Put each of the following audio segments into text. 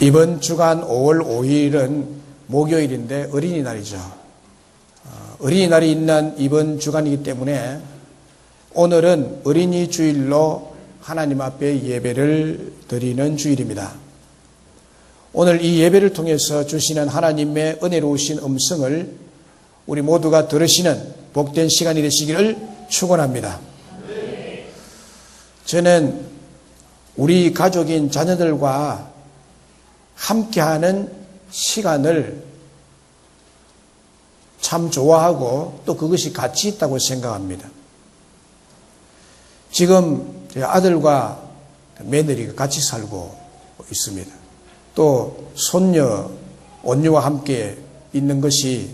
이번 주간 5월 5일은 목요일인데 어린이날이죠. 어린이날이 있는 이번 주간이기 때문에 오늘은 어린이 주일로 하나님 앞에 예배를 드리는 주일입니다. 오늘 이 예배를 통해서 주시는 하나님의 은혜로우신 음성을 우리 모두가 들으시는 복된 시간이 되시기를 축원합니다. 저는 우리 가족인 자녀들과 함께하는 시간을 참 좋아하고 또 그것이 가치 있다고 생각합니다. 지금 제 아들과 며느리가 같이 살고 있습니다. 또 손녀 온유와 함께 있는 것이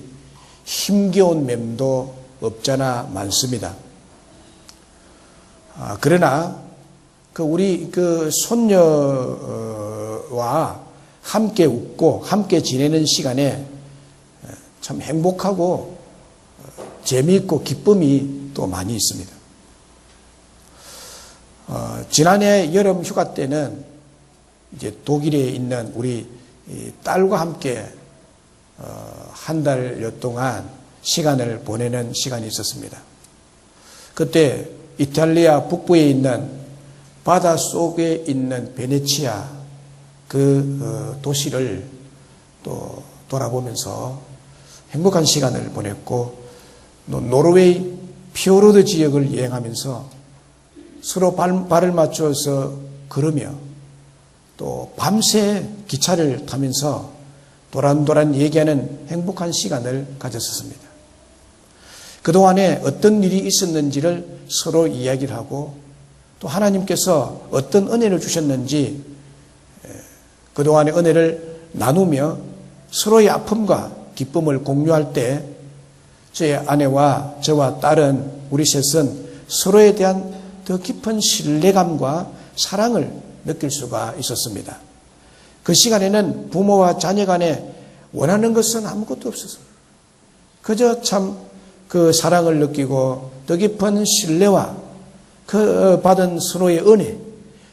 힘겨운 맴도 없잖아 많습니다. 그러나 우리 손녀와 함께 웃고 함께 지내는 시간에 참 행복하고 재미있고 기쁨이 또 많이 있습니다. 지난해 여름 휴가 때는 이제 독일에 있는 우리 딸과 함께 한 달여 동안 시간을 보내는 시간이 있었습니다. 그때 이탈리아 북부에 있는 바다 속에 있는 베네치아 그 도시를 또 돌아보면서 행복한 시간을 보냈고, 노르웨이 피오르드 지역을 여행하면서 서로 발을 맞추어서 걸으며 또 밤새 기차를 타면서 도란도란 얘기하는 행복한 시간을 가졌었습니다. 그동안에 어떤 일이 있었는지를 서로 이야기를 하고 또 하나님께서 어떤 은혜를 주셨는지 그동안의 은혜를 나누며 서로의 아픔과 기쁨을 공유할 때 저의 아내와 저와 딸은 우리 셋은 서로에 대한 더 깊은 신뢰감과 사랑을 느낄 수가 있었습니다. 그 시간에는 부모와 자녀 간에 원하는 것은 아무것도 없었습니다. 그저 참 그 사랑을 느끼고 더 깊은 신뢰와 그 받은 서로의 은혜,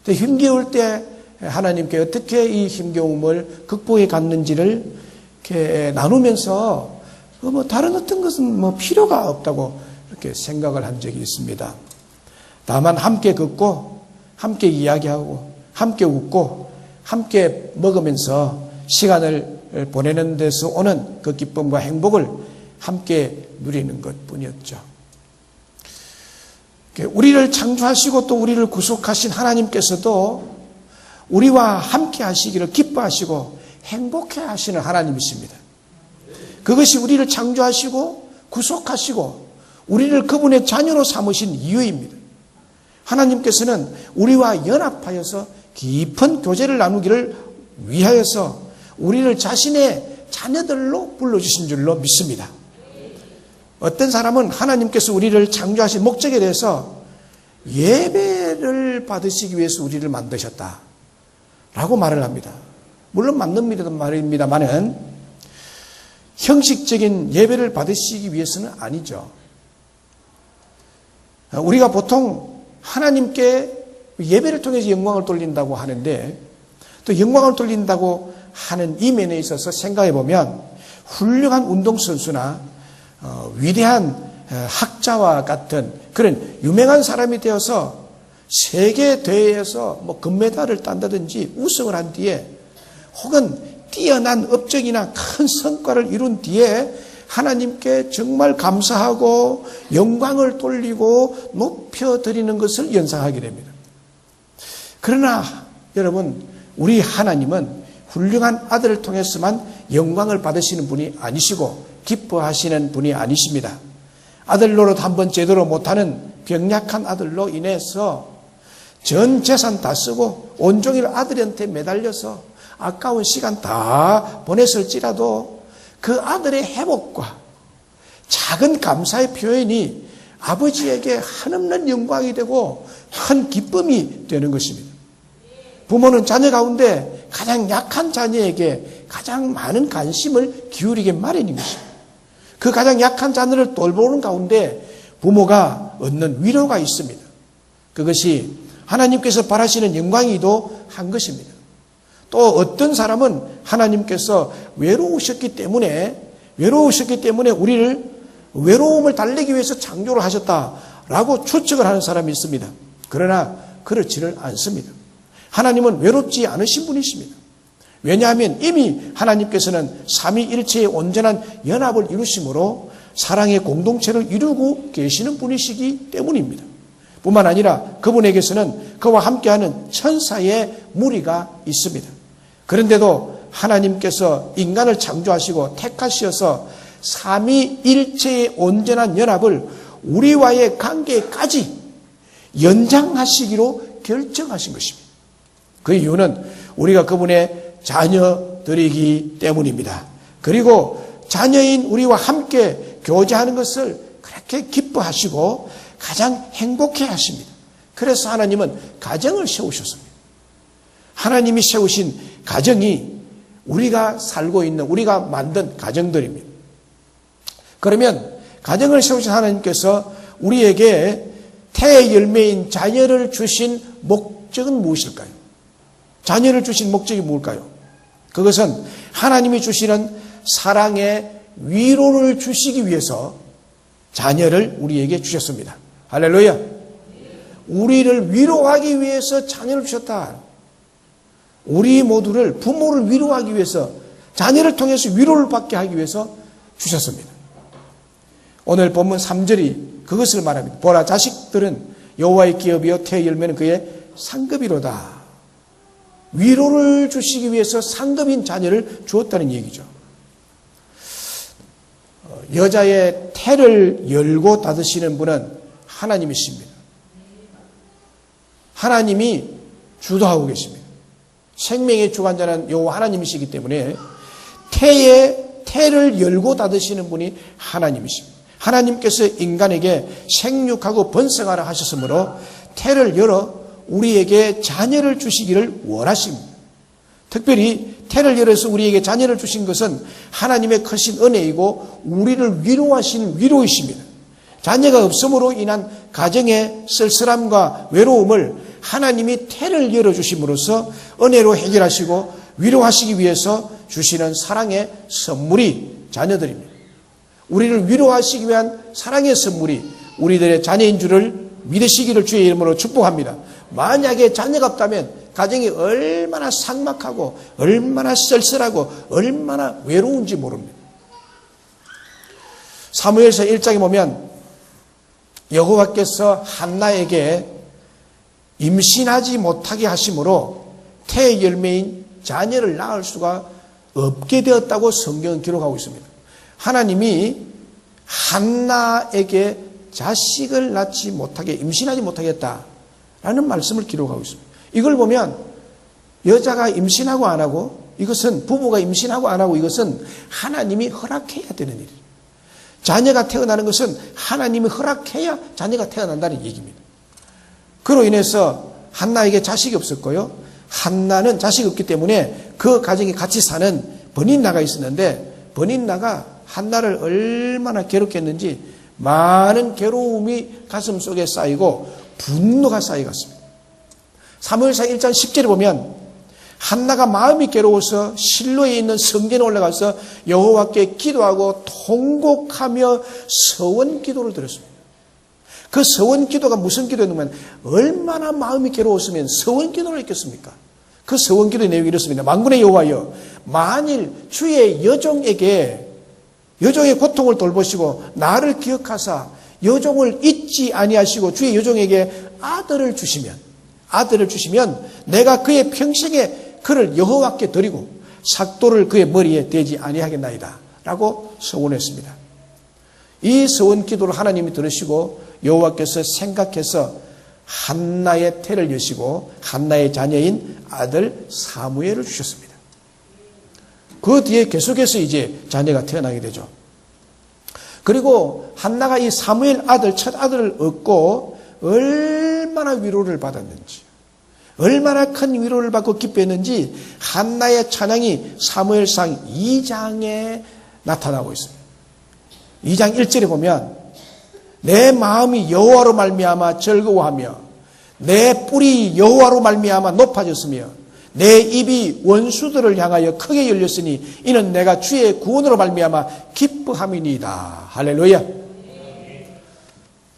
또 힘겨울 때 하나님께 어떻게 이 힘겨움을 극복해 갔는지를 이렇게 나누면서 다른 어떤 것은 필요가 없다고 이렇게 생각을 한 적이 있습니다. 다만 함께 걷고 함께 이야기하고 함께 웃고 함께 먹으면서 시간을 보내는 데서 오는 그 기쁨과 행복을 함께 누리는 것뿐이었죠. 우리를 창조하시고 또 우리를 구속하신 하나님께서도 우리와 함께 하시기를 기뻐하시고 행복해 하시는 하나님이십니다. 그것이 우리를 창조하시고 구속하시고 우리를 그분의 자녀로 삼으신 이유입니다. 하나님께서는 우리와 연합하여서 깊은 교제를 나누기를 위하여서 우리를 자신의 자녀들로 불러주신 줄로 믿습니다. 어떤 사람은 하나님께서 우리를 창조하신 목적에 대해서 예배를 받으시기 위해서 우리를 만드셨다 라고 말을 합니다. 물론 맞는 말입니다만은 형식적인 예배를 받으시기 위해서는 아니죠. 우리가 보통 하나님께 예배를 통해서 영광을 돌린다고 하는데 또 영광을 돌린다고 하는 이 면에 있어서 생각해 보면 훌륭한 운동선수나 위대한 학자와 같은 그런 유명한 사람이 되어서 세계 대회에서 금메달을 딴다든지 우승을 한 뒤에 혹은 뛰어난 업적이나 큰 성과를 이룬 뒤에 하나님께 정말 감사하고 영광을 돌리고 높여드리는 것을 연상하게 됩니다. 그러나 여러분, 우리 하나님은 훌륭한 아들을 통해서만 영광을 받으시는 분이 아니시고 기뻐하시는 분이 아니십니다. 아들 노릇 한번 제대로 못하는 병약한 아들로 인해서 전 재산 다 쓰고 온종일 아들한테 매달려서 아까운 시간 다 보냈을지라도 그 아들의 회복과 작은 감사의 표현이 아버지에게 한없는 영광이 되고 큰 기쁨이 되는 것입니다. 부모는 자녀 가운데 가장 약한 자녀에게 가장 많은 관심을 기울이게 마련인 것입니다. 그 가장 약한 자녀를 돌보는 가운데 부모가 얻는 위로가 있습니다. 그것이 하나님께서 바라시는 영광이기도 한 것입니다. 또 어떤 사람은 하나님께서 외로우셨기 때문에 우리를 외로움을 달래기 위해서 창조를 하셨다라고 추측을 하는 사람이 있습니다. 그러나 그렇지를 않습니다. 하나님은 외롭지 않으신 분이십니다. 왜냐하면 이미 하나님께서는 삼위일체의 온전한 연합을 이루심으로 사랑의 공동체를 이루고 계시는 분이시기 때문입니다. 뿐만 아니라 그분에게서는 그와 함께하는 천사의 무리가 있습니다. 그런데도 하나님께서 인간을 창조하시고 택하셔서 삼위일체의 온전한 연합을 우리와의 관계까지 연장하시기로 결정하신 것입니다. 그 이유는 우리가 그분의 자녀들이기 때문입니다. 그리고 자녀인 우리와 함께 교제하는 것을 그렇게 기뻐하시고 가장 행복해 하십니다. 그래서 하나님은 가정을 세우셨습니다. 하나님이 세우신 가정이 우리가 살고 있는, 우리가 만든 가정들입니다. 그러면 가정을 세우신 하나님께서 우리에게 태의 열매인 자녀를 주신 목적은 무엇일까요? 자녀를 주신 목적이 무엇일까요? 그것은 하나님이 주시는 사랑의 위로를 주시기 위해서 자녀를 우리에게 주셨습니다. 할렐루야. 우리를 위로하기 위해서 자녀를 주셨다. 우리 모두를, 부모를 위로하기 위해서, 자녀를 통해서 위로를 받게 하기 위해서 주셨습니다. 오늘 본문 3절이 그것을 말합니다. 보라, 자식들은 여호와의 기업이요 태의 열매는 그의 상급이로다. 위로를 주시기 위해서 상급인 자녀를 주었다는 얘기죠. 여자의 태를 열고 닫으시는 분은 하나님이십니다. 하나님이 주도하고 계십니다. 생명의 주관자는 여호와 하나님이시기 때문에 태를 열고 닫으시는 분이 하나님이십니다. 하나님께서 인간에게 생육하고 번성하라 하셨으므로 태를 열어 우리에게 자녀를 주시기를 원하십니다. 특별히 태를 열어서 우리에게 자녀를 주신 것은 하나님의 크신 은혜이고 우리를 위로하시는 위로이십니다. 자녀가 없음으로 인한 가정의 쓸쓸함과 외로움을 하나님이 태를 열어주심으로써 은혜로 해결하시고 위로하시기 위해서 주시는 사랑의 선물이 자녀들입니다. 우리를 위로하시기 위한 사랑의 선물이 우리들의 자녀인 줄을 믿으시기를 주의 이름으로 축복합니다. 만약에 자녀가 없다면 가정이 얼마나 삭막하고 얼마나 쓸쓸하고 얼마나 외로운지 모릅니다. 사무엘서 1장에 보면 여호와께서 한나에게 임신하지 못하게 하심으로 태의 열매인 자녀를 낳을 수가 없게 되었다고 성경은 기록하고 있습니다. 하나님이 한나에게 자식을 낳지 못하게, 임신하지 못하게 했다라는 말씀을 기록하고 있습니다. 이걸 보면 여자가 임신하고 안 하고, 이것은 부부가 임신하고 안 하고, 이것은 하나님이 허락해야 되는 일이에요. 자녀가 태어나는 것은 하나님이 허락해야 자녀가 태어난다는 얘기입니다. 그로 인해서 한나에게 자식이 없었고요. 한나는 자식이 없기 때문에 그 가정에 같이 사는 버닌나가 있었는데, 버닌나가 한나를 얼마나 괴롭게 했는지 많은 괴로움이 가슴 속에 쌓이고 분노가 쌓여갔습니다. 사무엘상 1장 10절에 보면 한나가 마음이 괴로워서 실로에 있는 성전에 올라가서 여호와께 기도하고 통곡하며 서원 기도를 드렸습니다. 그 서원 기도가 무슨 기도였냐면 얼마나 마음이 괴로웠으면 서원 기도를 했겠습니까? 그 서원 기도의 내용이 이렇습니다. 만군의 여호와여, 만일 주의 여종의 고통을 돌보시고 나를 기억하사 여종을 잊지 아니하시고 주의 여종에게 아들을 주시면 내가 그의 평생에 그를 여호와께 드리고 삭도를 그의 머리에 대지 아니하겠나이다 라고 서원했습니다. 이 서원 기도를 하나님이 들으시고 여호와께서 생각해서 한나의 태를 여시고 한나의 자녀인 아들 사무엘을 주셨습니다. 그 뒤에 계속해서 이제 자녀가 태어나게 되죠. 그리고 한나가 이 사무엘 아들, 첫 아들을 얻고 얼마나 위로를 받았는지, 얼마나 큰 위로를 받고 기뻐했는지 한나의 찬양이 사무엘상 2장에 나타나고 있습니다. 2장 1절에 보면 내 마음이 여호와로 말미암아 즐거워하며 내 뿔이 여호와로 말미암아 높아졌으며 내 입이 원수들을 향하여 크게 열렸으니 이는 내가 주의 구원으로 말미암아 기뻐함이니이다. 할렐루야.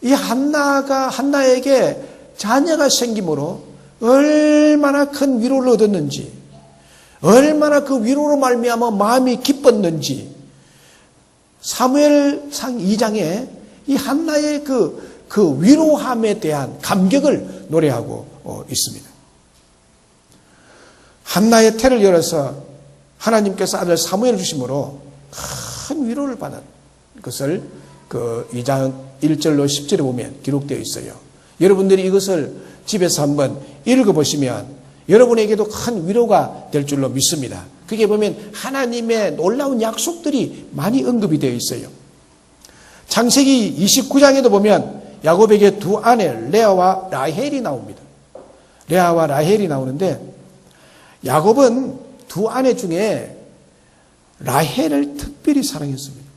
이 한나에게 자녀가 생김으로 얼마나 큰 위로를 얻었는지, 얼마나 그 위로로 말미암아 마음이 기뻤는지 사무엘상 2장에 이 한나의 그 위로함에 대한 감격을 노래하고 있습니다. 한나의 태를 열어서 하나님께서 아들 사무엘을 주심으로 큰 위로를 받은 것을 그 2장 1절로 10절에 보면 기록되어 있어요. 여러분들이 이것을 집에서 한번 읽어보시면 여러분에게도 큰 위로가 될 줄로 믿습니다. 그게 보면 하나님의 놀라운 약속들이 많이 언급이 되어 있어요. 창세기 29장에도 보면 야곱에게 두 아내 레아와 라헬이 나옵니다. 레아와 라헬이 나오는데 야곱은 두 아내 중에 라헬을 특별히 사랑했습니다.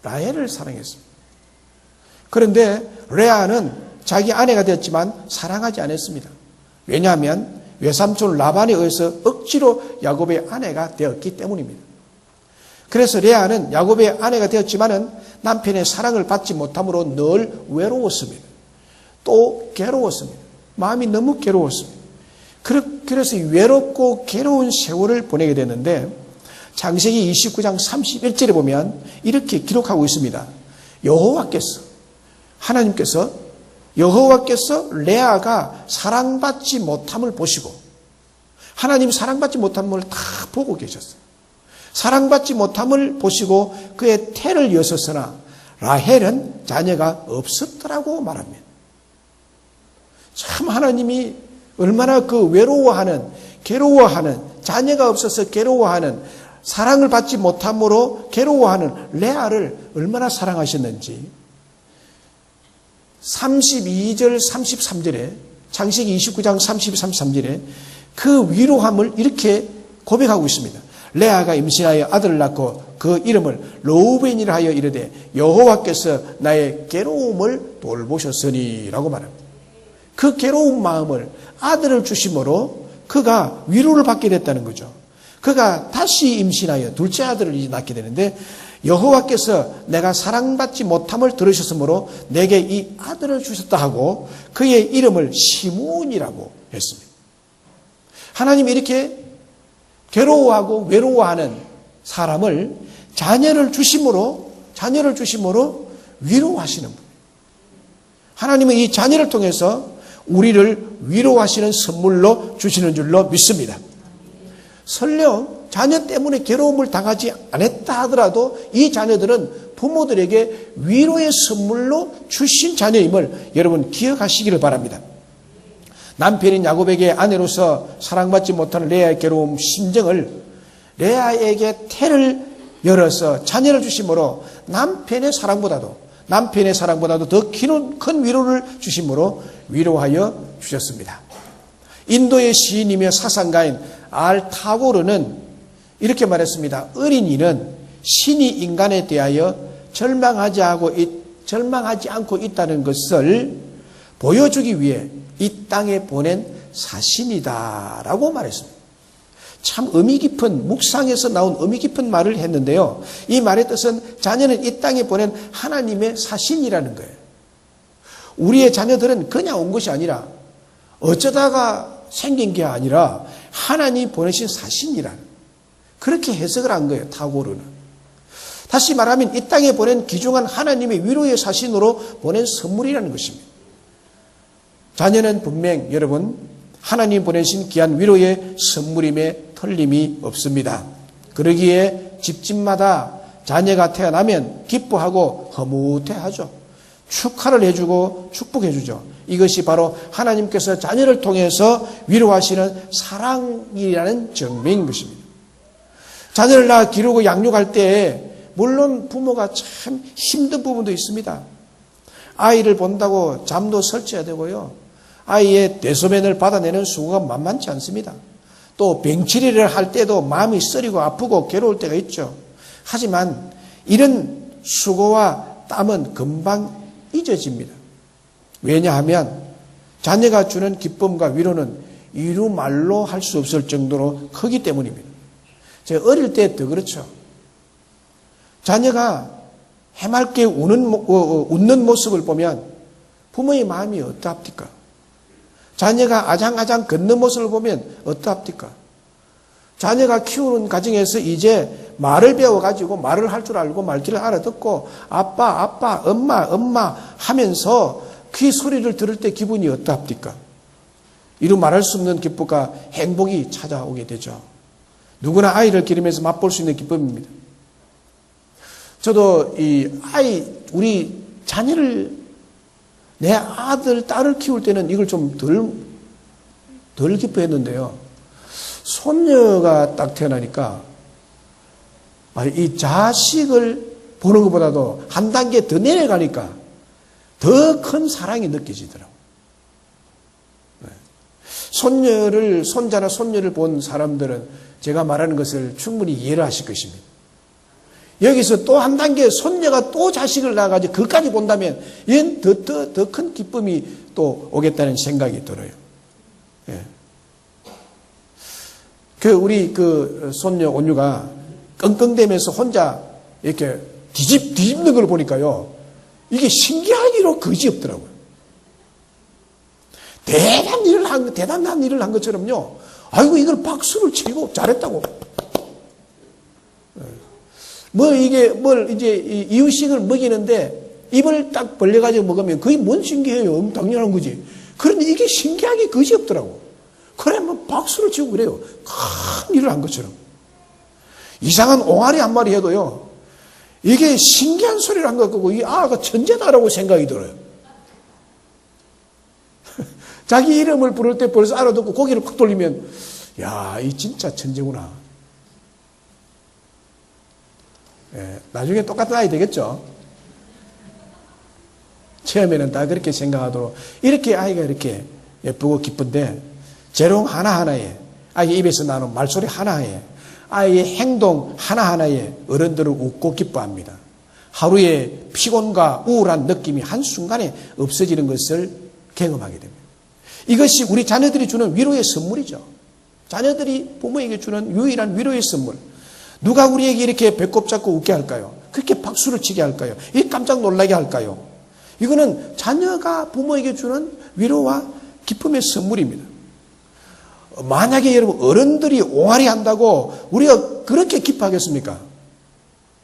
라헬을 사랑했습니다. 그런데 레아는 자기 아내가 되었지만 사랑하지 않았습니다. 왜냐하면 외삼촌 라반에 의해서 억지로 야곱의 아내가 되었기 때문입니다. 그래서 레아는 야곱의 아내가 되었지만은 남편의 사랑을 받지 못함으로 늘 외로웠습니다. 또 괴로웠습니다. 마음이 너무 괴로웠습니다. 그래서 외롭고 괴로운 세월을 보내게 됐는데 창세기 29장 31절에 보면 이렇게 기록하고 있습니다. 여호와께서 레아가 사랑받지 못함을 보시고, 하나님 사랑받지 못함을 다 보고 계셨어요. 사랑받지 못함을 보시고 그의 태를 여셨으나 라헬은 자녀가 없었더라고 말합니다. 참 하나님이 얼마나 그 외로워하는, 괴로워하는, 자녀가 없어서 괴로워하는, 사랑을 받지 못함으로 괴로워하는 레아를 얼마나 사랑하셨는지 32절 33절에 창세기 29장 32, 33절에 그 위로함을 이렇게 고백하고 있습니다. 레아가 임신하여 아들을 낳고 그 이름을 르우벤이라 하여 이르되 여호와께서 나의 괴로움을 돌보셨으니라고 말합니다. 그 괴로운 마음을 아들을 주심으로 그가 위로를 받게 됐다는 거죠. 그가 다시 임신하여 둘째 아들을 낳게 되는데 여호와께서 내가 사랑받지 못함을 들으셨으므로 내게 이 아들을 주셨다 하고 그의 이름을 시므온이라고 했습니다. 하나님이 이렇게 괴로워하고 외로워하는 사람을 자녀를 주심으로 위로하시는 분. 하나님은 이 자녀를 통해서 우리를 위로하시는 선물로 주시는 줄로 믿습니다. 설령 자녀 때문에 괴로움을 당하지 않았다 하더라도 이 자녀들은 부모들에게 위로의 선물로 주신 자녀임을 여러분 기억하시기를 바랍니다. 남편인 야곱에게 아내로서 사랑받지 못하는 레아의 괴로움 심정을 레아에게 태를 열어서 자녀를 주심으로 남편의 사랑보다도 더 큰 위로를 주심으로 위로하여 주셨습니다. 인도의 시인이며 사상가인 알타고르는 이렇게 말했습니다. 어린이는 신이 인간에 대하여 절망하지 않고 있다는 것을 보여주기 위해 이 땅에 보낸 사신이다라고 말했습니다. 참 의미 깊은, 묵상에서 나온 의미 깊은 말을 했는데요. 이 말의 뜻은 자녀는 이 땅에 보낸 하나님의 사신이라는 거예요. 우리의 자녀들은 그냥 온 것이 아니라 어쩌다가 생긴 게 아니라 하나님이 보내신 사신이라는, 그렇게 해석을 한 거예요. 타고르는. 다시 말하면 이 땅에 보낸 귀중한 하나님의 위로의 사신으로 보낸 선물이라는 것입니다. 자녀는 분명 여러분 하나님 보내신 귀한 위로의 선물임에 틀림이 없습니다. 그러기에 집집마다 자녀가 태어나면 기뻐하고 흐뭇해하죠. 축하를 해주고 축복해주죠. 이것이 바로 하나님께서 자녀를 통해서 위로하시는 사랑이라는 증명인 것입니다. 자녀를 낳아 기르고 양육할 때 물론 부모가 참 힘든 부분도 있습니다. 아이를 본다고 잠도 설쳐야 되고요. 아이의 대소변을 받아내는 수고가 만만치 않습니다. 또 병치레를 할 때도 마음이 쓰리고 아프고 괴로울 때가 있죠. 하지만 이런 수고와 땀은 금방 잊어집니다. 왜냐하면 자녀가 주는 기쁨과 위로는 이루 말로 할 수 없을 정도로 크기 때문입니다. 제가 어릴 때 더 그렇죠. 자녀가 해맑게 웃는 모습을 보면 부모의 마음이 어떠합니까? 자녀가 아장아장 걷는 모습을 보면 어떠합니까? 자녀가 키우는 과정에서 이제 말을 배워가지고 말을 할 줄 알고 말귀를 알아듣고 아빠, 아빠, 엄마, 엄마 하면서 그 소리를 들을 때 기분이 어떠합니까? 이루 말할 수 없는 기쁨과 행복이 찾아오게 되죠. 누구나 아이를 기르면서 맛볼 수 있는 기쁨입니다. 저도 우리 자녀를, 내 아들, 딸을 키울 때는 이걸 좀 덜 기뻐했는데요. 손녀가 딱 태어나니까 이 자식을 보는 것보다도 한 단계 더 내려가니까 더 큰 사랑이 느껴지더라고요. 손자나 손녀를 본 사람들은 제가 말하는 것을 충분히 이해를 하실 것입니다. 여기서 또 한 단계 손녀가 또 자식을 낳아가지고 그까지 본다면 얘는 더 큰 기쁨이 또 오겠다는 생각이 들어요. 예. 우리 손녀 온유가 끙끙대면서 혼자 이렇게 뒤집는 걸 보니까요. 이게 신기하기로 그지 없더라고요. 대단한 일을 한 것처럼요. 아이고, 이걸 박수를 치고 잘했다고. 이제 이유식을 먹이는데 입을 딱 벌려가지고 먹으면 그게 뭔 신기해요. 당연한 거지. 그런데 이게 신기하게 그지 없더라고. 그러면 박수를 치고 그래요. 큰 일을 한 것처럼. 이상한 옹알이 한 마리 해도요. 이게 신기한 소리를 한 것 같고 이 아가 천재다라고 생각이 들어요. 자기 이름을 부를 때 벌써 알아듣고 고개를 팍 돌리면 야, 이 진짜 천재구나. 예, 나중에 똑같은 아이 되겠죠. 처음에는 다 그렇게 생각하도록 이렇게 아이가 이렇게 예쁘고 기쁜데 재롱 하나하나에 아이 입에서 나오는 말소리 하나하나에 아이의 행동 하나하나에 어른들은 웃고 기뻐합니다. 하루의 피곤과 우울한 느낌이 한순간에 없어지는 것을 경험하게 됩니다. 이것이 우리 자녀들이 주는 위로의 선물이죠. 자녀들이 부모에게 주는 유일한 위로의 선물. 누가 우리에게 이렇게 배꼽 잡고 웃게 할까요? 그렇게 박수를 치게 할까요? 이 깜짝 놀라게 할까요? 이거는 자녀가 부모에게 주는 위로와 기쁨의 선물입니다. 만약에 여러분 어른들이 옹알이 한다고 우리가 그렇게 기뻐하겠습니까?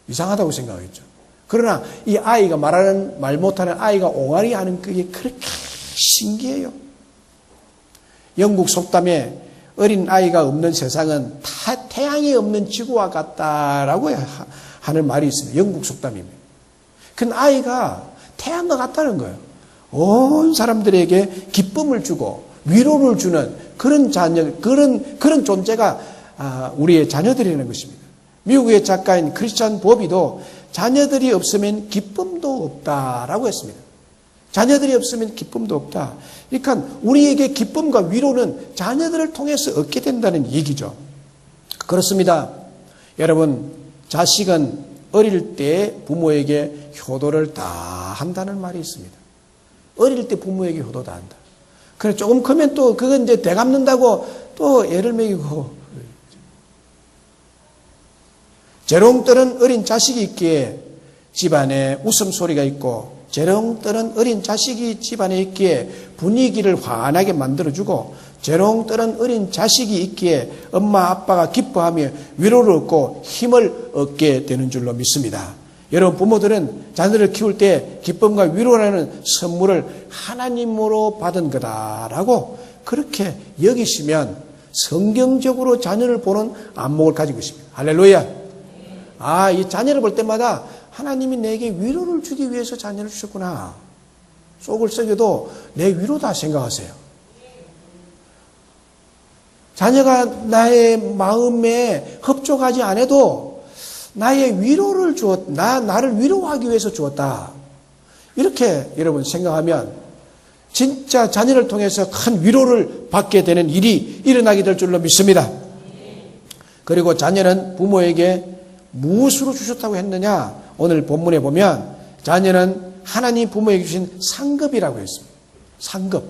이상하다고 생각하겠죠. 그러나 이 아이가 말 못하는 아이가 옹알이 하는 그게 그렇게 신기해요. 영국 속담에 어린 아이가 없는 세상은 태양이 없는 지구와 같다라고 하는 말이 있습니다. 영국 속담입니다. 그 아이가 태양과 같다는 거예요. 온 사람들에게 기쁨을 주고 위로를 주는 그런 자녀, 그런 존재가 우리의 자녀들이라는 것입니다. 미국의 작가인 크리스찬 보비도 자녀들이 없으면 기쁨도 없다라고 했습니다. 자녀들이 없으면 기쁨도 없다. 그러니까 우리에게 기쁨과 위로는 자녀들을 통해서 얻게 된다는 얘기죠. 그렇습니다. 여러분, 자식은 어릴 때 부모에게 효도를 다 한다는 말이 있습니다. 어릴 때 부모에게 효도 다 한다. 그래, 조금 크면 또 그건 이제 되갚는다고 또 애를 먹이고. 재롱 떠는 어린 자식이 있기에 집안에 웃음소리가 있고, 재롱 떠는 어린 자식이 집안에 있기에 분위기를 환하게 만들어주고, 재롱 떠는 어린 자식이 있기에 엄마 아빠가 기뻐하며 위로를 얻고 힘을 얻게 되는 줄로 믿습니다. 여러분, 부모들은 자녀를 키울 때 기쁨과 위로라는 선물을 하나님으로 받은 거다라고 그렇게 여기시면 성경적으로 자녀를 보는 안목을 가지고 있습니다. 할렐루야. 이 자녀를 볼 때마다 하나님이 내게 위로를 주기 위해서 자녀를 주셨구나. 속을 썩여도 내 위로다 생각하세요. 자녀가 나의 마음에 흡족하지 않아도 나의 위로를 나를 위로하기 위해서 주었다. 이렇게 여러분 생각하면 진짜 자녀를 통해서 큰 위로를 받게 되는 일이 일어나게 될 줄로 믿습니다. 그리고 자녀는 부모에게 무엇으로 주셨다고 했느냐? 오늘 본문에 보면 자녀는 하나님 부모에게 주신 상급이라고 했습니다. 상급.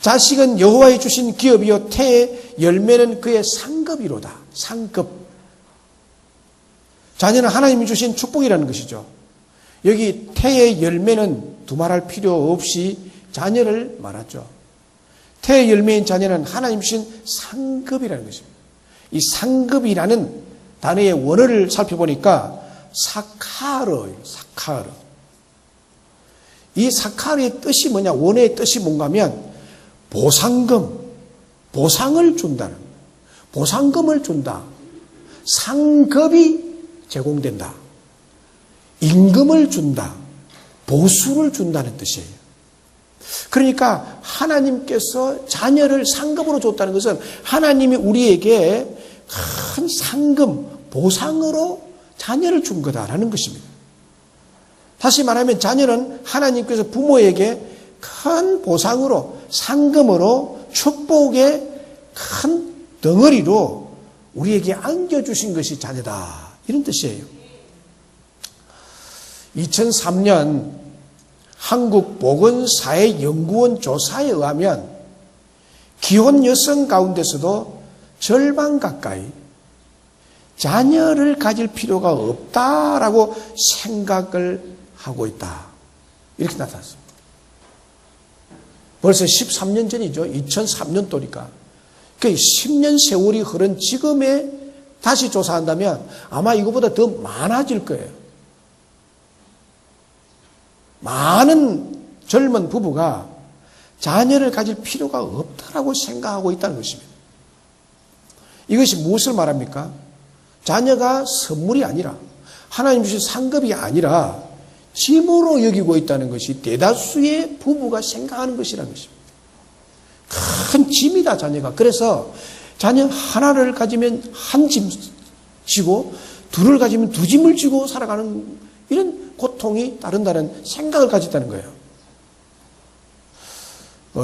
자식은 여호와의 주신 기업이요 태의 열매는 그의 상급이로다. 상급. 자녀는 하나님이 주신 축복이라는 것이죠. 여기 태의 열매는 두말할 필요 없이 자녀를 말하죠. 태의 열매인 자녀는 하나님 주신 상급이라는 것입니다. 이 상급이라는 단어의 원어를 살펴보니까 사카르예요. 사카르. 이 사카르의 뜻이 뭐냐? 원어의 뜻이 뭔가 하면 보상금, 보상을 준다는 거예요. 보상금을 준다. 상급이 제공된다. 임금을 준다. 보수를 준다는 뜻이에요. 그러니까 하나님께서 자녀를 상급으로 줬다는 것은 하나님이 우리에게 큰 상금, 보상으로 자녀를 준 거다라는 것입니다. 다시 말하면 자녀는 하나님께서 부모에게 큰 보상으로, 상금으로, 축복의 큰 덩어리로 우리에게 안겨주신 것이 자녀다. 이런 뜻이에요. 2003년 한국보건사회연구원 조사에 의하면 기혼 여성 가운데서도 절반 가까이 자녀를 가질 필요가 없다라고 생각을 하고 있다. 이렇게 나타났습니다. 벌써 13년 전이죠. 2003년도니까. 그 10년 세월이 흐른 지금에 다시 조사한다면 아마 이거보다 더 많아질 거예요. 많은 젊은 부부가 자녀를 가질 필요가 없다라고 생각하고 있다는 것입니다. 이것이 무엇을 말합니까? 자녀가 선물이 아니라 하나님 주신 상급이 아니라 짐으로 여기고 있다는 것이 대다수의 부부가 생각하는 것이라는 것입니다. 큰 짐이다 자녀가. 그래서 자녀 하나를 가지면 한 짐 지고 둘을 가지면 두 짐을 지고 살아가는 이런 고통이 따른다는 생각을 가졌다는 거예요.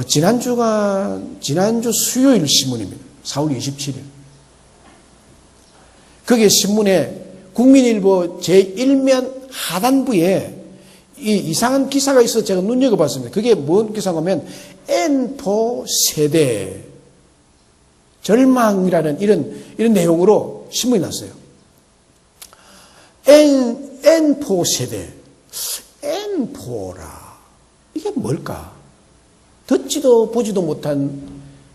지난주 수요일 신문입니다. 4월 27일. 거기에 신문에 국민일보 제1면 하단부에 이 이상한 기사가 있어서 제가 눈여겨봤습니다. 그게 뭔 기사냐면 N4 세대 절망이라는 이런 내용으로 신문이 났어요. N4 세대. N4라. 이게 뭘까? 듣지도 보지도 못한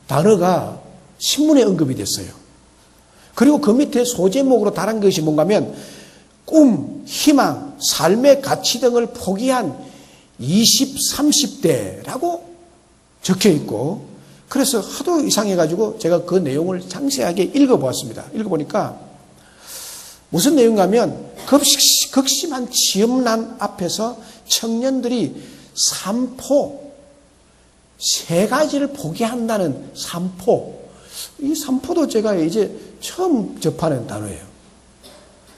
단어가 신문에 언급이 됐어요. 그리고 그 밑에 소제목으로 달한 것이 뭔가 하면 꿈, 희망, 삶의 가치 등을 포기한 20, 30대라고 적혀 있고 그래서 하도 이상해가지고 제가 그 내용을 상세하게 읽어보았습니다. 읽어보니까 무슨 내용인가 하면 극심한 취업난 앞에서 청년들이 삼포, 세 가지를 포기한다는 삼포. 이 삼포도 제가 이제 처음 접하는 단어예요.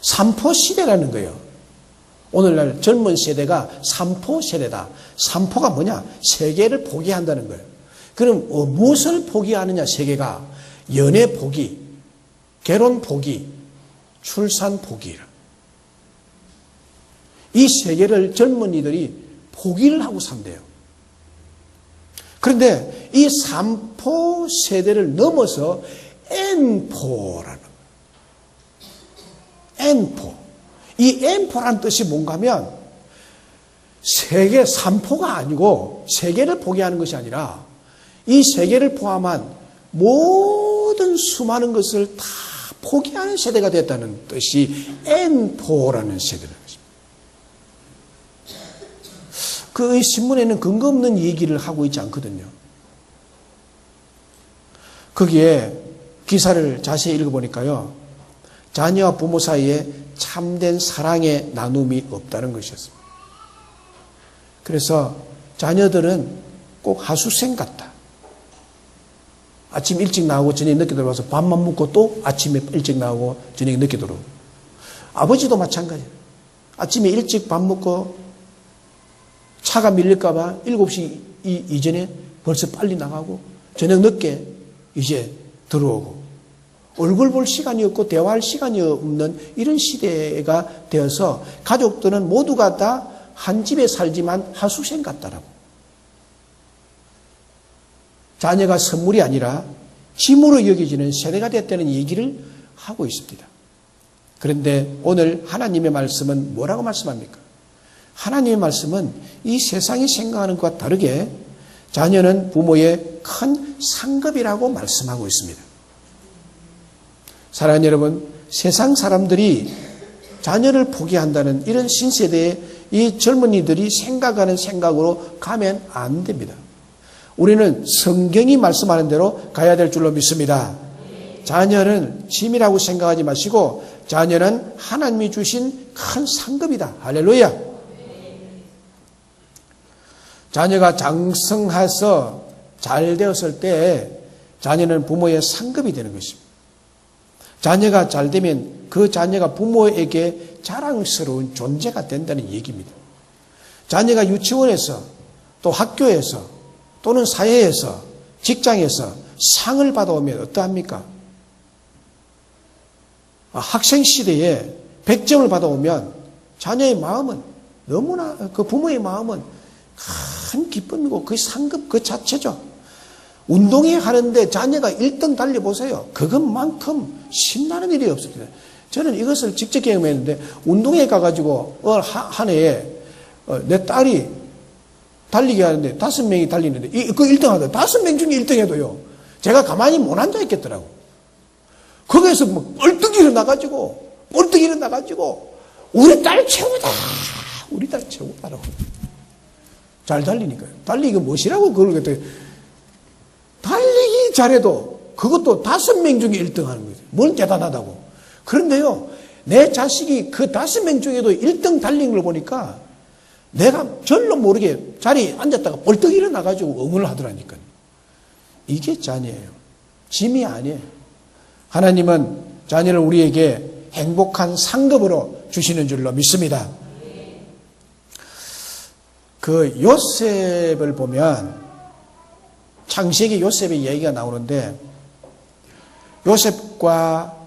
삼포 시대라는 거예요. 오늘날 젊은 세대가 삼포 세대다. 삼포가 뭐냐? 세계를 포기한다는 거예요. 그럼 무엇을 포기하느냐 세계가? 연애 포기, 결혼 포기, 출산 포기라. 이 세계를 젊은이들이 포기를 하고 산대요. 그런데 이 삼포 세대를 넘어서 N포라는 N포. 이 N포라는 뜻이 뭔가 하면 세계 삼포가 아니고 세계를 포기하는 것이 아니라 이 세계를 포함한 모든 수많은 것을 다 포기하는 세대가 됐다는 뜻이 N포라는 세대라는 것입니다. 그 신문에는 근거 없는 얘기를 하고 있지 않거든요. 거기에 기사를 자세히 읽어보니까요. 자녀와 부모 사이에 참된 사랑의 나눔이 없다는 것이었습니다. 그래서 자녀들은 꼭 하수생 같다. 아침 일찍 나오고 저녁 늦게 들어와서 밥만 먹고 또 아침에 일찍 나오고 저녁 늦게 들어오고. 아버지도 마찬가지예요. 아침에 일찍 밥 먹고 차가 밀릴까 봐 7시 이전에 벌써 빨리 나가고 저녁 늦게 이제 들어오고 얼굴 볼 시간이 없고 대화할 시간이 없는 이런 시대가 되어서 가족들은 모두가 다 한 집에 살지만 하수생 같다라고. 자녀가 선물이 아니라 짐으로 여겨지는 세대가 됐다는 얘기를 하고 있습니다. 그런데 오늘 하나님의 말씀은 뭐라고 말씀합니까? 하나님의 말씀은 이 세상이 생각하는 것과 다르게 자녀는 부모의 큰 상급이라고 말씀하고 있습니다. 사랑하는 여러분, 세상 사람들이 자녀를 포기한다는 이런 신세대의 이 젊은이들이 생각하는 생각으로 가면 안 됩니다. 우리는 성경이 말씀하는 대로 가야 될 줄로 믿습니다. 자녀는 짐이라고 생각하지 마시고 자녀는 하나님이 주신 큰 상급이다. 할렐루야. 자녀가 장성해서 잘 되었을 때 자녀는 부모의 상급이 되는 것입니다. 자녀가 잘 되면 그 자녀가 부모에게 자랑스러운 존재가 된다는 얘기입니다. 자녀가 유치원에서 또 학교에서 또는 사회에서 직장에서 상을 받아오면 어떠합니까? 학생 시대에 100점을 받아오면 자녀의 마음은 너무나 그 부모의 마음은 큰 기쁨이고 그 상급 그 자체죠. 운동회 하는데 자녀가 1등 달려보세요. 그것만큼 신나는 일이 없습니다. 저는 이것을 직접 경험했는데 운동회 가가지고 한 해에 내 딸이 달리기 하는데 5명이 달리는데 그 1등 하더라고요. 5명 중에 1등 해도요. 제가 가만히 못 앉아있겠더라고. 거기에서 뭐 뻘떡 일어나가지고 우리 딸 최고다. 우리 딸 최고다라고. 잘 달리니까요. 달리기 무엇이라고 그걸 그때 달리기 잘해도 그것도 5명 중에 1등 하는 거죠. 뭘 대단하다고. 그런데요, 내 자식이 그 5명 중에도 1등 달린 걸 보니까 내가 절로 모르게 자리에 앉았다가 벌떡 일어나가지고 응원을 하더라니까요. 이게 자녀예요. 짐이 아니에요. 하나님은 자녀를 우리에게 행복한 상급으로 주시는 줄로 믿습니다. 그 요셉을 보면 창세기 요셉의 얘기가 나오는데 요셉과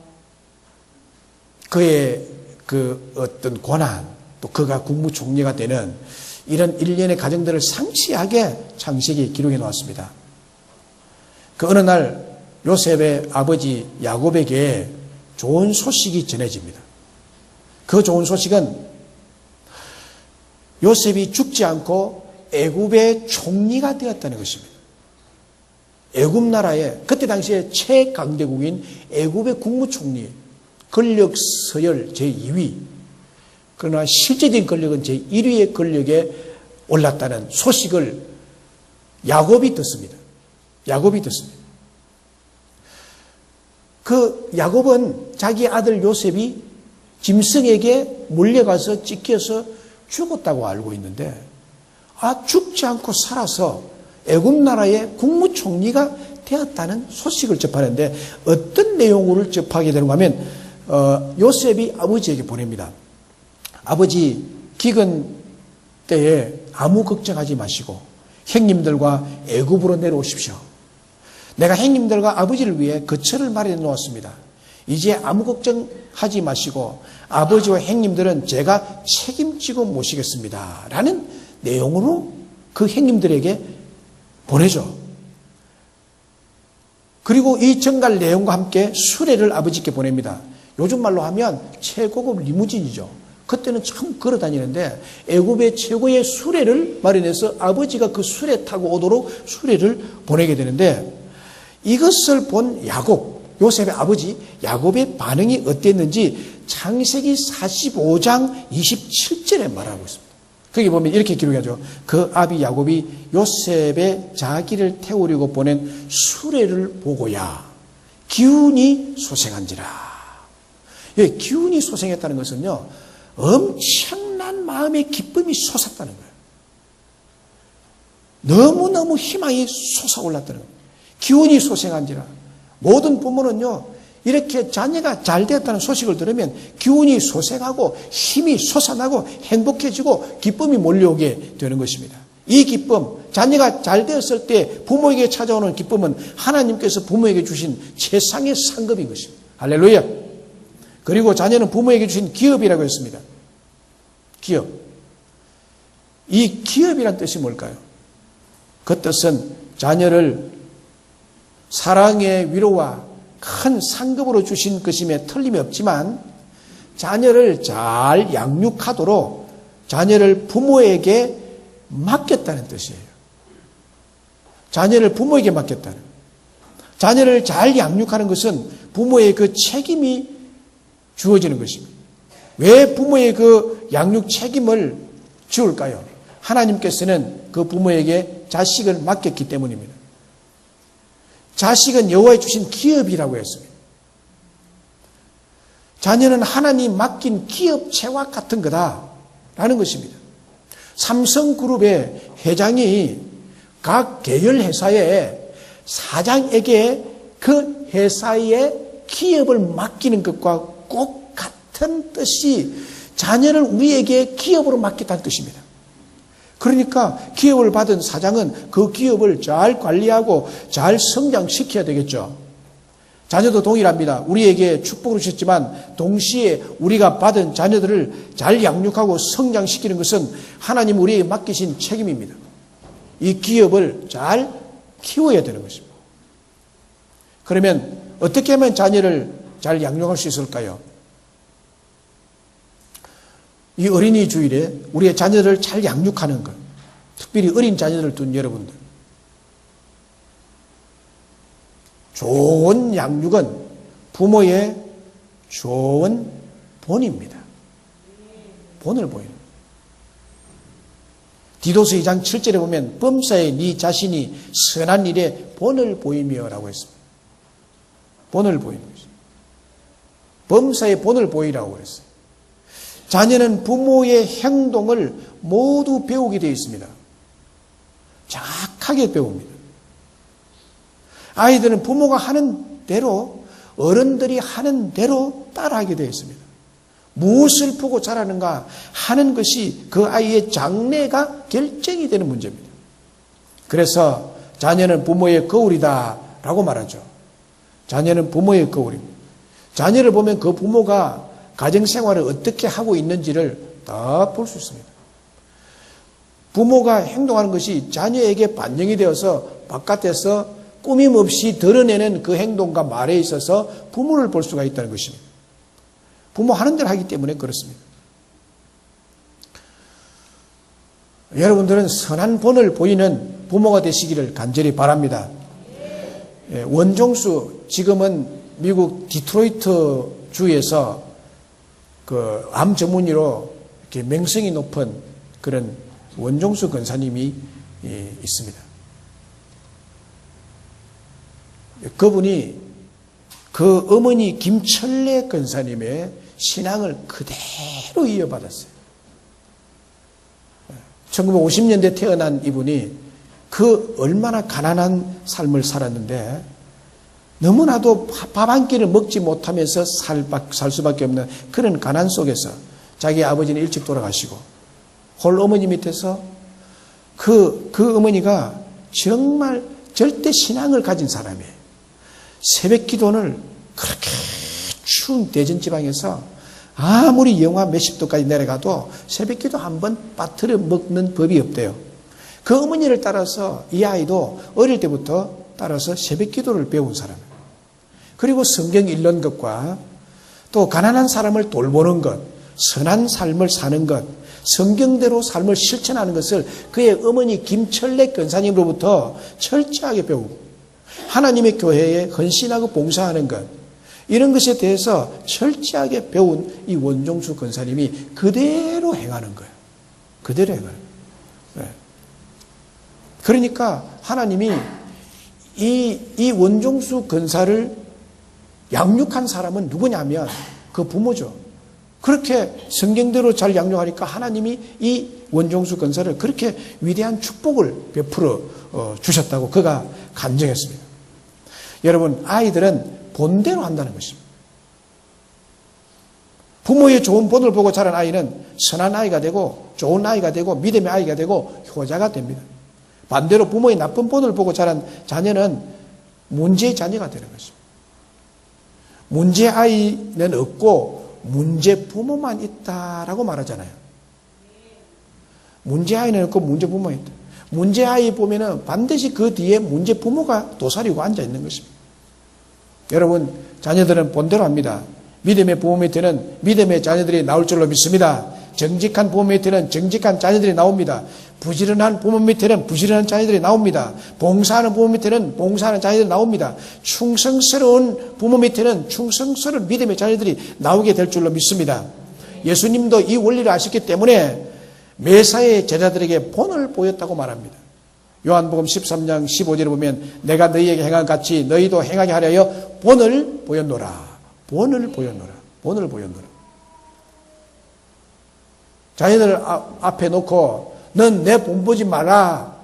그의 그 어떤 고난 또 그가 국무총리가 되는 이런 일련의 과정들을 상세하게 창세기에 기록해 놓았습니다. 그 어느 날 요셉의 아버지 야곱에게 좋은 소식이 전해집니다. 그 좋은 소식은 요셉이 죽지 않고 애굽의 총리가 되었다는 것입니다. 애굽 나라의 그때 당시에 최강대국인 애굽의 국무총리 권력 서열 제2위 그러나 실제적인 권력은 제1위의 권력에 올랐다는 소식을 야곱이 듣습니다. 그 야곱은 자기 아들 요셉이 짐승에게 몰려가서 찢겨서 죽었다고 알고 있는데 죽지 않고 살아서 애굽 나라의 국무총리가 되었다는 소식을 접하는데 어떤 내용을 접하게 되는가 하면 요셉이 아버지에게 보냅니다. 아버지 기근 때에 아무 걱정하지 마시고 형님들과 애굽으로 내려오십시오. 내가 형님들과 아버지를 위해 거처를 마련해 놓았습니다. 이제 아무 걱정하지 마시고 아버지와 형님들은 제가 책임지고 모시겠습니다. 라는 내용으로 그 형님들에게 보내죠. 그리고 이 정갈 내용과 함께 수레를 아버지께 보냅니다. 요즘 말로 하면 최고급 리무진이죠. 그때는 참 걸어 다니는데 애굽의 최고의 수레를 마련해서 아버지가 그 수레 타고 오도록 수레를 보내게 되는데 이것을 본 야곱, 요셉의 아버지 야곱의 반응이 어땠는지 창세기 45장 27절에 말하고 있습니다. 거기 보면 이렇게 기록하죠. 그 아비 야곱이 요셉의 자기를 태우려고 보낸 수레를 보고야 기운이 소생한지라. 기운이 소생했다는 것은요, 엄청난 마음의 기쁨이 솟았다는 거예요. 너무너무 희망이 솟아올랐다는 거예요. 기운이 소생한지라. 모든 부모는요, 이렇게 자녀가 잘 되었다는 소식을 들으면 기운이 소생하고 힘이 솟아나고 행복해지고 기쁨이 몰려오게 되는 것입니다. 이 기쁨, 자녀가 잘 되었을 때 부모에게 찾아오는 기쁨은 하나님께서 부모에게 주신 최상의 상급인 것입니다. 할렐루야. 그리고 자녀는 부모에게 주신 기업이라고 했습니다. 기업. 이 기업이란 뜻이 뭘까요? 그 뜻은 자녀를 사랑의 위로와 큰 상급으로 주신 것임에 틀림이 없지만 자녀를 잘 양육하도록 자녀를 부모에게 맡겼다는 뜻이에요. 자녀를 부모에게 맡겼다는. 자녀를 잘 양육하는 것은 부모의 그 책임이 주어지는 것입니다. 왜 부모의 그 양육 책임을 지울까요? 하나님께서는 그 부모에게 자식을 맡겼기 때문입니다. 자식은 여호와의 주신 기업이라고 했습니다. 자녀는 하나님 맡긴 기업체와 같은 거다라는 것입니다. 삼성그룹의 회장이 각 계열 회사의 사장에게 그 회사의 기업을 맡기는 것과 꼭 같은 뜻이 자녀를 우리에게 기업으로 맡겼다는 뜻입니다. 그러니까 기업을 받은 사장은 그 기업을 잘 관리하고 잘 성장시켜야 되겠죠. 자녀도 동일합니다. 우리에게 축복을 주셨지만 동시에 우리가 받은 자녀들을 잘 양육하고 성장시키는 것은 하나님 우리에게 맡기신 책임입니다. 이 기업을 잘 키워야 되는 것입니다. 그러면 어떻게 하면 자녀를 잘 양육할 수 있을까요? 이 어린이 주일에 우리의 자녀를 잘 양육하는 것, 특별히 어린 자녀를 둔 여러분들, 좋은 양육은 부모의 좋은 본입니다. 본을 보이는. 디도서 2장 7절에 보면 범사에 네 자신이 선한 일에 본을 보이며 라고 했습니다. 본을 보이는 것입니다. 범사에 본을 보이라고 그랬어요. 자녀는 부모의 행동을 모두 배우게 되어 있습니다. 정확하게 배웁니다. 아이들은 부모가 하는 대로, 어른들이 하는 대로 따라하게 되어 있습니다. 무엇을 보고 자라는가 하는 것이 그 아이의 장래가 결정이 되는 문제입니다. 그래서 자녀는 부모의 거울이다 라고 말하죠. 자녀는 부모의 거울입니다. 자녀를 보면 그 부모가 가정생활을 어떻게 하고 있는지를 다 볼 수 있습니다. 부모가 행동하는 것이 자녀에게 반영이 되어서 바깥에서 꾸밈없이 드러내는 그 행동과 말에 있어서 부모를 볼 수가 있다는 것입니다. 부모 하는 대로 하기 때문에 그렇습니다. 여러분들은 선한 본을 보이는 부모가 되시기를 간절히 바랍니다. 원종수, 지금은 미국 디트로이트 주에서 그 암 전문의로 이렇게 명성이 높은 그런 원종수 권사님이 있습니다. 그분이 그 어머니 김철래 권사님의 신앙을 그대로 이어받았어요. 1950년대 태어난 이분이 그 얼마나 가난한 삶을 살았는데 너무나도 밥 한 끼를 먹지 못하면서 살 수밖에 없는 그런 가난 속에서 자기 아버지는 일찍 돌아가시고 홀 어머니 밑에서 그 어머니가 정말 절대 신앙을 가진 사람이에요. 새벽 기도를 그렇게 추운 대전 지방에서 아무리 영하 몇십 도까지 내려가도 새벽 기도 한 번 빠뜨려 먹는 법이 없대요. 그 어머니를 따라서 이 아이도 어릴 때부터 따라서 새벽 기도를 배운 사람이에요. 그리고 성경 읽는 것과 또 가난한 사람을 돌보는 것, 선한 삶을 사는 것, 성경대로 삶을 실천하는 것을 그의 어머니 김철래 권사님으로부터 철저하게 배우고 하나님의 교회에 헌신하고 봉사하는 것, 이런 것에 대해서 철저하게 배운 이 원종수 권사님이 그대로 행하는 거예요. 그대로 행하는 거예요. 그러니까 하나님이 이 원종수 권사를 양육한 사람은 누구냐면 그 부모죠. 그렇게 성경대로 잘 양육하니까 하나님이 이 원종수 권사를 그렇게 위대한 축복을 베풀어 주셨다고 그가 간증했습니다. 여러분, 아이들은 본대로 한다는 것입니다. 부모의 좋은 본을 보고 자란 아이는 선한 아이가 되고 좋은 아이가 되고 믿음의 아이가 되고 효자가 됩니다. 반대로 부모의 나쁜 본을 보고 자란 자녀는 문제의 자녀가 되는 것입니다. 문제 아이는 없고 문제 부모만 있다라고 말하잖아요. 문제 아이는 없고 문제 부모만 있다. 문제아이 보면은 반드시 그 뒤에 문제 부모가 도사리고 앉아 있는 것입니다. 여러분, 자녀들은 본대로 합니다. 믿음의 부모 밑에는 믿음의 자녀들이 나올 줄로 믿습니다. 정직한 부모 밑에는 정직한 자녀들이 나옵니다. 부지런한 부모 밑에는 부지런한 자녀들이 나옵니다. 봉사하는 부모 밑에는 봉사하는 자녀들이 나옵니다. 충성스러운 부모 밑에는 충성스러운 믿음의 자녀들이 나오게 될 줄로 믿습니다. 예수님도 이 원리를 아셨기 때문에 메사의 제자들에게 본을 보였다고 말합니다. 요한복음 13장 15절에 보면 내가 너희에게 행한 같이 너희도 행하게 하려 본을 보였노라. 본을 보였노라. 본을 보였노라. 자녀들 앞에 놓고 넌 내 본 보지 마라.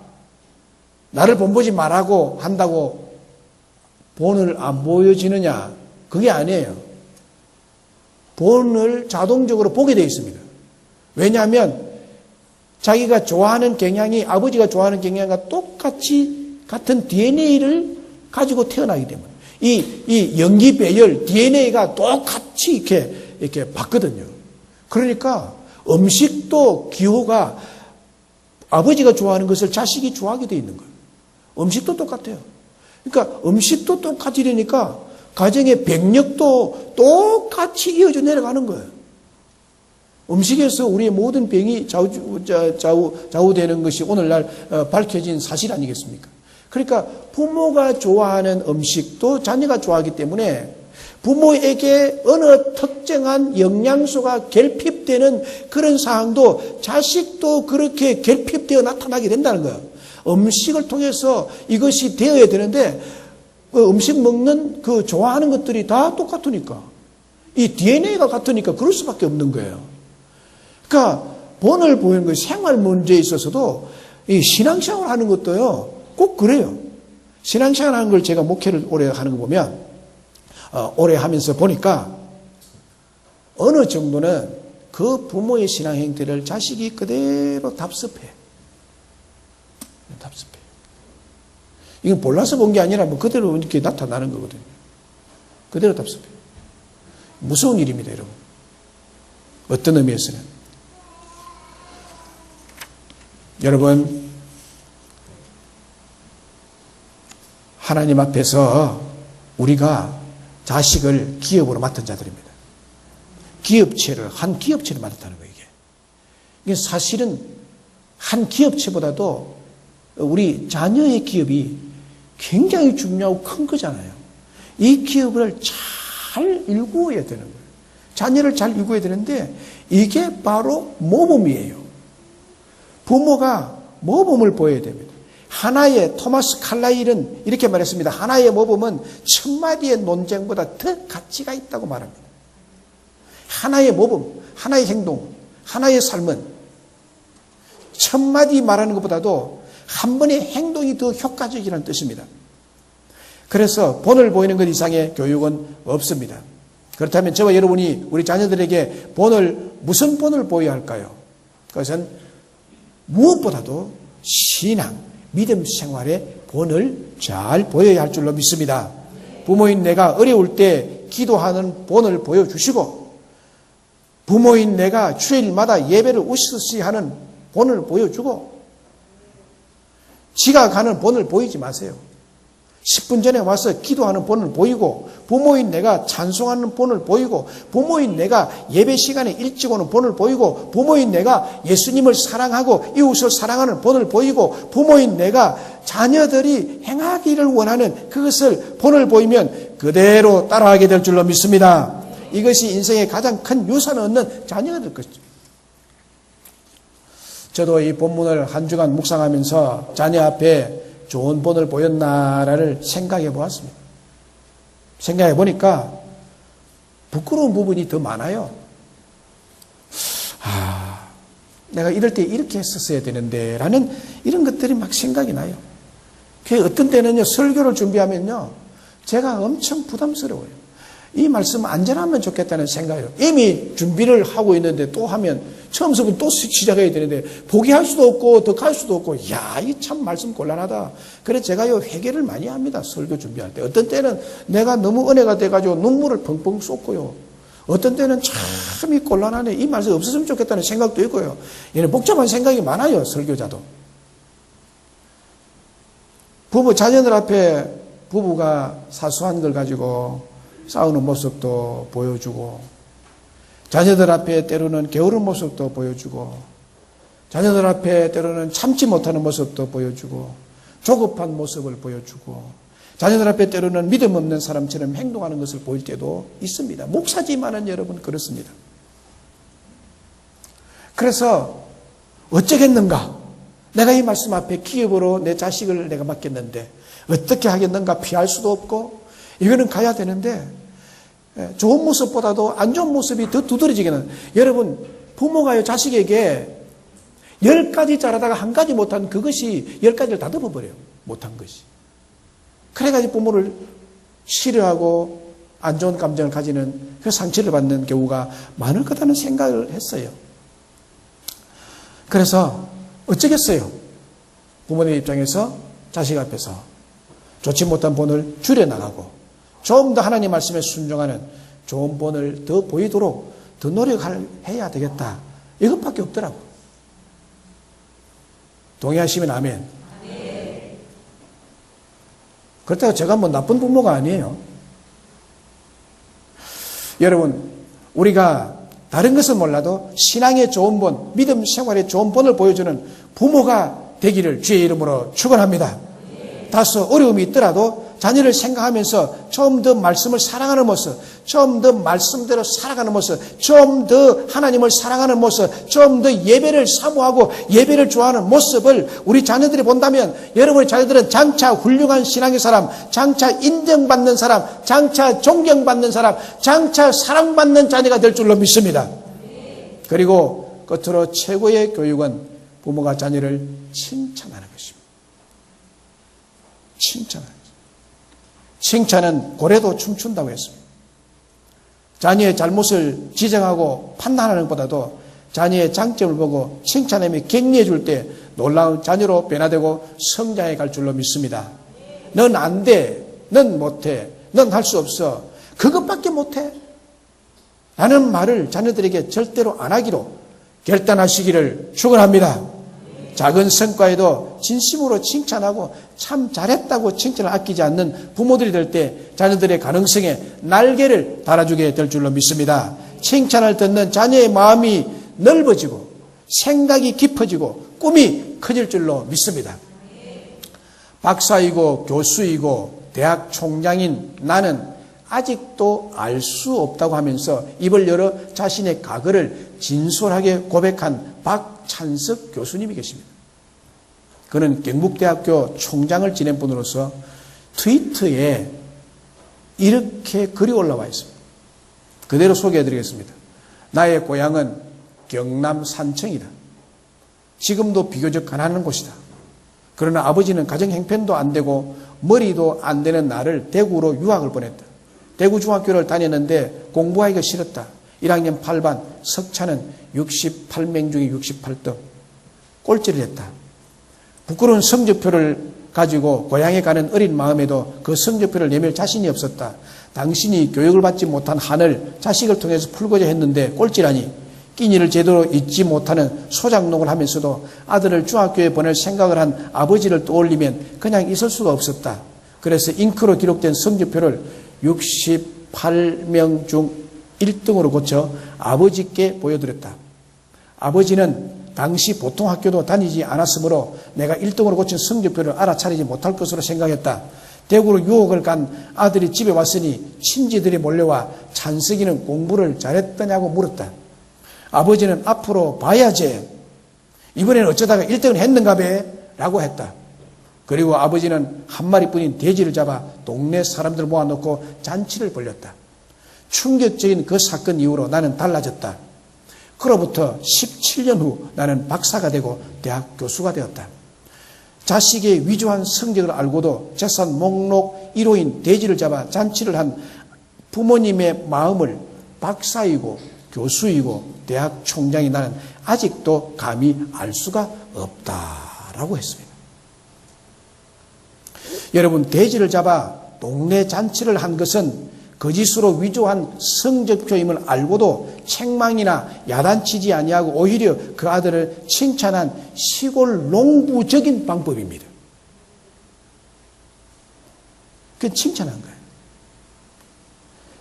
나를 본 보지 말라고 한다고 본을 안 보여지느냐? 그게 아니에요. 본을 자동적으로 보게 되어 있습니다. 왜냐하면 자기가 좋아하는 경향이 아버지가 좋아하는 경향과 똑같이 같은 DNA를 가지고 태어나기 때문에 이 연기 배열 DNA가 똑같이 이렇게 받거든요. 그러니까 음식도 기호가 아버지가 좋아하는 것을 자식이 좋아하게 되어 있는 거예요. 음식도 똑같아요. 그러니까 음식도 똑같이 되니까 가정의 병력도 똑같이 이어져 내려가는 거예요. 음식에서 우리의 모든 병이 좌우되는 것이 오늘날 밝혀진 사실 아니겠습니까? 그러니까 부모가 좋아하는 음식도 자녀가 좋아하기 때문에 부모에게 어느 특정한 영양소가 결핍되는 그런 상황도 자식도 그렇게 결핍되어 나타나게 된다는 거예요. 음식을 통해서 이것이 되어야 되는데 음식 먹는 그 좋아하는 것들이 다 똑같으니까 이 DNA가 같으니까 그럴 수밖에 없는 거예요. 그러니까 본을 보이는 것 생활 문제에 있어서도 이 신앙생활 하는 것도요 꼭 그래요. 신앙생활 하는 걸 제가 목회를 오래 하는 거 보면 오래 하면서 보니까 어느 정도는 그 부모의 신앙 행태를 자식이 그대로 답습해. 답습해. 이건 몰라서 본 게 아니라 뭐 그대로 이렇게 나타나는 거거든요. 그대로 답습해. 무서운 일입니다, 여러분. 어떤 의미에서는. 여러분, 하나님 앞에서 우리가 자식을 기업으로 맡은 자들입니다. 한 기업체를 맡았다는 거예요, 이게 사실은 한 기업체보다도 우리 자녀의 기업이 굉장히 중요하고 큰 거잖아요. 이 기업을 잘 일구어야 되는 거예요. 자녀를 잘 일구어야 되는데 이게 바로 모범이에요. 부모가 모범을 보여야 됩니다. 하나의 토마스 칼라일은 이렇게 말했습니다. 하나의 모범은 1000마디의 논쟁보다 더 가치가 있다고 말합니다. 하나의 모범, 하나의 행동, 하나의 삶은 1000마디 말하는 것보다도 한 번의 행동이 더 효과적이라는 뜻입니다. 그래서 본을 보이는 것 이상의 교육은 없습니다. 그렇다면 저와 여러분이 우리 자녀들에게 무슨 본을 보여야 할까요? 그것은 무엇보다도 신앙, 믿음 생활의 본을 잘 보여야 할 줄로 믿습니다. 부모인 내가 어려울 때 기도하는 본을 보여주시고 부모인 내가 주일마다 예배를 으쌰으쌰 하는 본을 보여주고 지각하는 본을 보이지 마세요. 10분 전에 와서 기도하는 본을 보이고 부모인 내가 찬송하는 본을 보이고 부모인 내가 예배 시간에 일찍 오는 본을 보이고 부모인 내가 예수님을 사랑하고 이웃을 사랑하는 본을 보이고 부모인 내가 자녀들이 행하기를 원하는 그것을 본을 보이면 그대로 따라하게 될 줄로 믿습니다. 이것이 인생의 가장 큰 유산을 얻는 자녀가 될 것이죠. 저도 이 본문을 한 주간 묵상하면서 자녀 앞에 좋은 본을 보였나를 생각해 보았습니다. 생각해 보니까 부끄러운 부분이 더 많아요. 내가 이럴 때 이렇게 했었어야 되는데 라는 이런 것들이 막 생각이 나요. 어떤 때는요, 설교를 준비하면요, 제가 엄청 부담스러워요. 이 말씀 안전하면 좋겠다는 생각이에요. 이미 준비를 하고 있는데 또 하면 처음부터 또 시작해야 되는데 포기할 수도 없고 더 갈 수도 없고 이 참 말씀 곤란하다. 그래서 제가요 회개를 많이 합니다. 설교 준비할 때. 어떤 때는 내가 너무 은혜가 돼가지고 눈물을 펑펑 쏟고요. 어떤 때는 참 이 곤란하네. 이 말씀 없었으면 좋겠다는 생각도 있고요. 얘는 복잡한 생각이 많아요. 설교자도. 자녀들 앞에 부부가 사소한 걸 가지고 싸우는 모습도 보여주고, 자녀들 앞에 때로는 게으른 모습도 보여주고, 자녀들 앞에 때로는 참지 못하는 모습도 보여주고, 조급한 모습을 보여주고, 자녀들 앞에 때로는 믿음 없는 사람처럼 행동하는 것을 보일 때도 있습니다. 목사지만은 여러분 그렇습니다. 그래서 어쩌겠는가? 내가 이 말씀 앞에 기업으로 내 자식을 내가 맡겼는데 어떻게 하겠는가? 피할 수도 없고 이거는 가야 되는데 좋은 모습보다도 안 좋은 모습이 더 두드러지게는, 여러분 부모가요 자식에게 10가지 잘하다가 한 가지 못한 그것이 10가지를 다 덮어버려요. 못한 것이. 그래가지고 부모를 싫어하고 안 좋은 감정을 가지는, 그 상처를 받는 경우가 많을 거라는 생각을 했어요. 그래서 어쩌겠어요. 부모님 입장에서 자식 앞에서 좋지 못한 본을 줄여나가고 좀 더 하나님 말씀에 순종하는 좋은 본을 더 보이도록 더 노력해야 되겠다. 이것밖에 없더라고. 동의하시면 아멘. 그렇다고 제가 뭐 나쁜 부모가 아니에요. 여러분, 우리가 다른 것은 몰라도 신앙의 좋은 본, 믿음 생활의 좋은 본을 보여주는 부모가 되기를 주의 이름으로 축원합니다. 다소 어려움이 있더라도 자녀를 생각하면서 좀 더 말씀을 사랑하는 모습, 좀 더 말씀대로 살아가는 모습, 좀 더 하나님을 사랑하는 모습, 좀 더 예배를 사모하고 예배를 좋아하는 모습을 우리 자녀들이 본다면 여러분의 자녀들은 장차 훌륭한 신앙의 사람, 장차 인정받는 사람, 장차 존경받는 사람, 장차 사랑받는 자녀가 될 줄로 믿습니다. 그리고 끝으로 최고의 교육은 부모가 자녀를 칭찬하는 것입니다. 칭찬하는 것입니다. 칭찬은 고래도 춤춘다고 했습니다. 자녀의 잘못을 지적하고 판단하는 것보다도 자녀의 장점을 보고 칭찬하며 격려해 줄 때 놀라운 자녀로 변화되고 성장해 갈 줄로 믿습니다. 넌 안 돼. 넌 못해. 넌 할 수 없어. 그것밖에 못해. 라는 말을 자녀들에게 절대로 안 하기로 결단하시기를 축원합니다. 작은 성과에도 진심으로 칭찬하고 참 잘했다고 칭찬을 아끼지 않는 부모들이 될 때 자녀들의 가능성에 날개를 달아주게 될 줄로 믿습니다. 칭찬을 듣는 자녀의 마음이 넓어지고 생각이 깊어지고 꿈이 커질 줄로 믿습니다. 박사이고 교수이고 대학 총장인 나는 아직도 알 수 없다고 하면서 입을 열어 자신의 과거를 진솔하게 고백한 박찬석 교수님이 계십니다. 그는 경북대학교 총장을 지낸 분으로서 트위터에 이렇게 글이 올라와 있습니다. 그대로 소개해드리겠습니다. 나의 고향은 경남 산청이다. 지금도 비교적 가난한 곳이다. 그러나 아버지는 가정 형편도 안 되고 머리도 안 되는 나를 대구로 유학을 보냈다. 대구 중학교를 다녔는데 공부하기가 싫었다. 1학년 8반 석차는 68명 중에 68등. 꼴찌를 했다. 부끄러운 성적표를 가지고 고향에 가는 어린 마음에도 그 성적표를 내밀 자신이 없었다. 당신이 교육을 받지 못한 한을 자식을 통해서 풀고자 했는데 꼴찌라니. 끼니를 제대로 잊지 못하는 소장농을 하면서도 아들을 중학교에 보낼 생각을 한 아버지를 떠올리면 그냥 있을 수가 없었다. 그래서 잉크로 기록된 성적표를 68명 중 1등으로 고쳐 아버지께 보여드렸다. 아버지는 당시 보통 학교도 다니지 않았으므로 내가 1등으로 고친 성적표를 알아차리지 못할 것으로 생각했다. 대구로 유학을 간 아들이 집에 왔으니 친지들이 몰려와 찬석이는 공부를 잘했더냐고 물었다. 아버지는 앞으로 봐야지. 이번에는 어쩌다가 1등을 했는가 배? 라고 했다. 그리고 아버지는 한 마리뿐인 돼지를 잡아 동네 사람들 모아놓고 잔치를 벌였다. 충격적인 그 사건 이후로 나는 달라졌다. 그로부터 17년 후 나는 박사가 되고 대학 교수가 되었다. 자식의 위조한 성적을 알고도 재산 목록 1호인 돼지를 잡아 잔치를 한 부모님의 마음을 박사이고 교수이고 대학 총장이 나는 아직도 감히 알 수가 없다라고 했습니다. 여러분, 돼지를 잡아 동네 잔치를 한 것은 거짓으로 위조한 성적표임을 알고도 책망이나 야단치지 아니하고 오히려 그 아들을 칭찬한 시골 농부적인 방법입니다. 그건 칭찬한 거예요.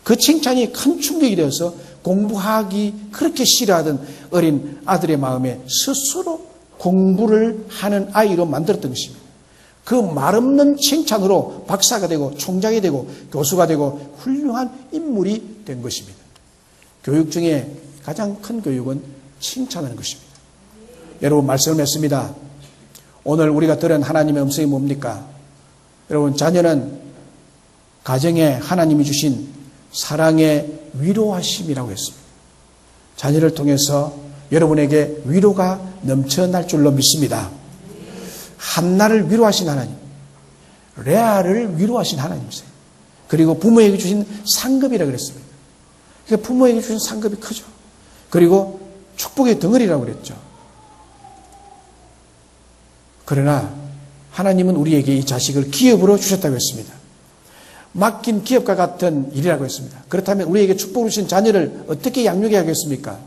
그 칭찬이 큰 충격이 되어서 공부하기 그렇게 싫어하던 어린 아들의 마음에 스스로 공부를 하는 아이로 만들었던 것입니다. 그 말없는 칭찬으로 박사가 되고 총장이 되고 교수가 되고 훌륭한 인물이 된 것입니다. 교육 중에 가장 큰 교육은 칭찬하는 것입니다. 여러분, 말씀을 했습니다. 오늘 우리가 들은 하나님의 음성이 뭡니까? 여러분, 자녀는 가정에 하나님이 주신 사랑의 위로하심이라고 했습니다. 자녀를 통해서 여러분에게 위로가 넘쳐날 줄로 믿습니다. 한나를 위로하신 하나님, 레아를 위로하신 하나님이세요. 그리고 부모에게 주신 상급이라고 그랬습니다. 그러니까 부모에게 주신 상급이 크죠. 그리고 축복의 덩어리라고 그랬죠. 그러나 하나님은 우리에게 이 자식을 기업으로 주셨다고 했습니다. 맡긴 기업과 같은 일이라고 했습니다. 그렇다면 우리에게 축복을 주신 자녀를 어떻게 양육해야 하겠습니까?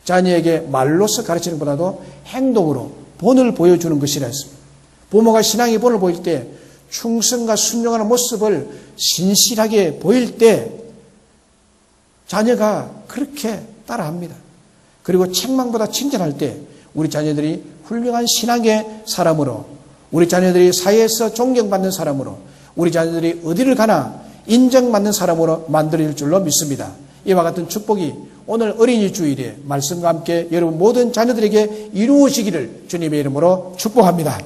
자녀에게 말로서 가르치는 것보다도 행동으로 본을 보여주는 것이라 했습니다. 부모가 신앙의 본을 보일 때 충성과 순종하는 모습을 신실하게 보일 때 자녀가 그렇게 따라합니다. 그리고 책망보다 칭찬할 때 우리 자녀들이 훌륭한 신앙의 사람으로, 우리 자녀들이 사회에서 존경받는 사람으로, 우리 자녀들이 어디를 가나 인정받는 사람으로 만들어질 줄로 믿습니다. 이와 같은 축복이 오늘 어린이 주일에 말씀과 함께 여러분 모든 자녀들에게 이루어지기를 주님의 이름으로 축복합니다.